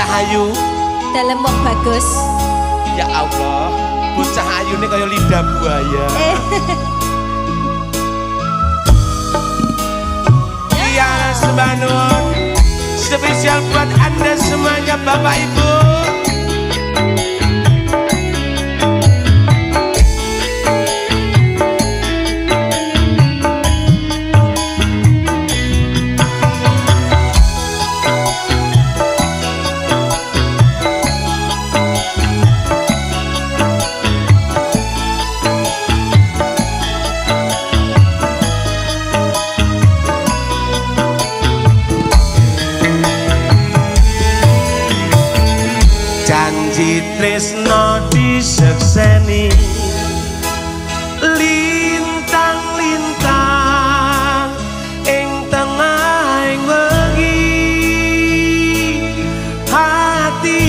ayu dalam wong bagus. ya Allah bocah ayu ini kayak lidah buaya iya sebanun spesial buat anda semuanya bapak ibu. Janji tresno disekseni lintang-lintang ing tengahing wengi hati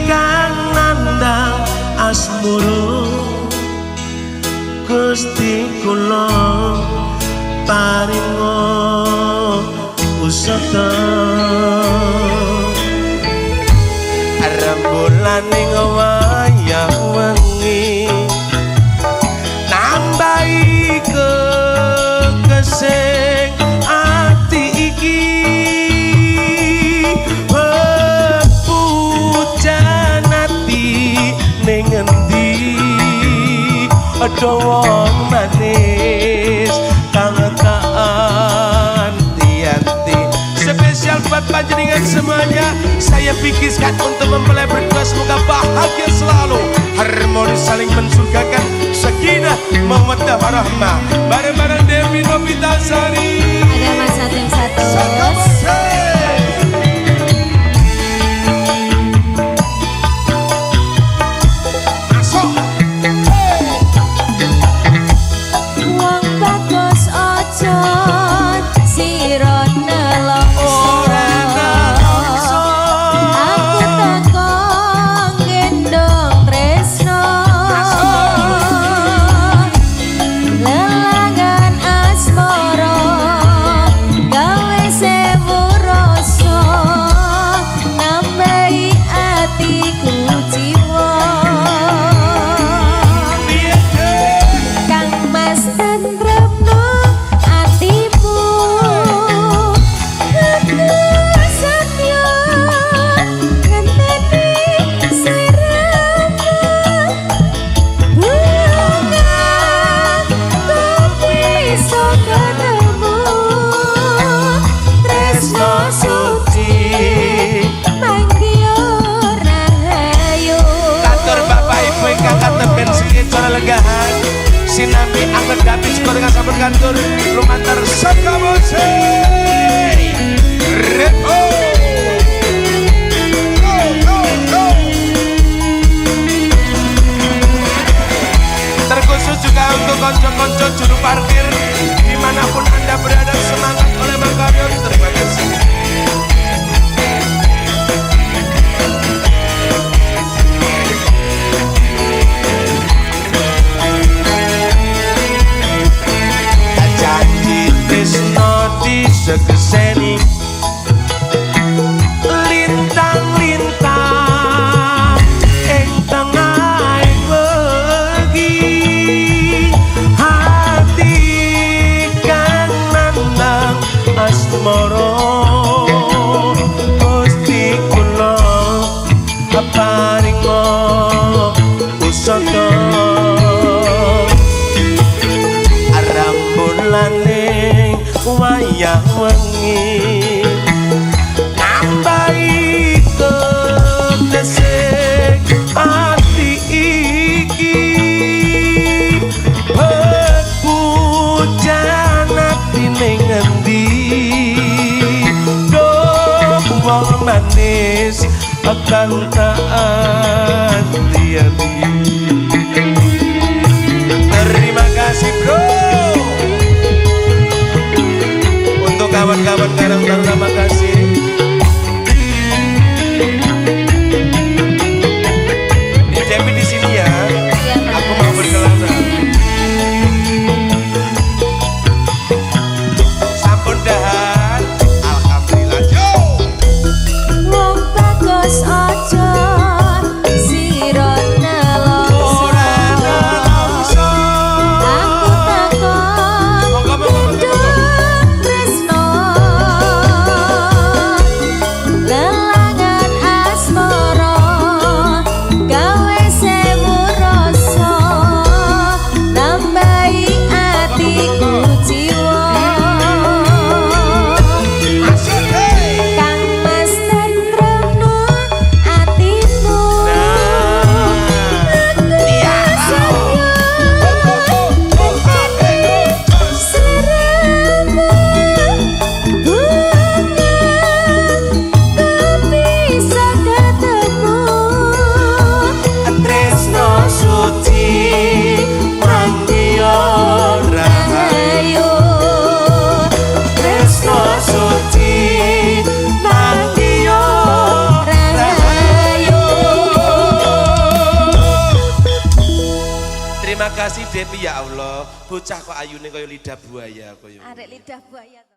kang nandang asmara Gusti kula paringa usata rembulan ning wayah wengi nambahi kekesing ati iki pujan ati ning endi ada wong manis kang anti-anti spesial buat panjenengan semuanya. Saya pikirkan untuk mempelai berdua semoga bahagia selalu, harmonis saling mensurgakan, sakinah mawaddah warahmah. Bareng-bareng Dewi Novitasari. Ada Mas Satim satu. Wong bagus ojo sira nelongso. Sinambi angkat habis kau dengan sabar kantor lumantar sakabose repo terkhusus juga untuk konco-konco juru parkir dimanapun anda berada, semangat oleh Mang Karyon. Terima kasih. Sekeseni lintang-lintang ing tengahing wengi hati kang nandang asmara Gusti kula paringa usata rambulane wayah wengi nambahi kekesing ati iki pujan ati ning endi wong manis akan anti-anti. Terima kasih bro. Kawan-kawan Karang terima kasih. Ini Dewi di sini ya. Aku mau berkelana. Sampun dahan. Alhamdulillah. Yo. Wong bagus Terima kasih Deti ya Allah. Bocah kok ayune kaya lidah buaya koyo. Arek lidah buaya.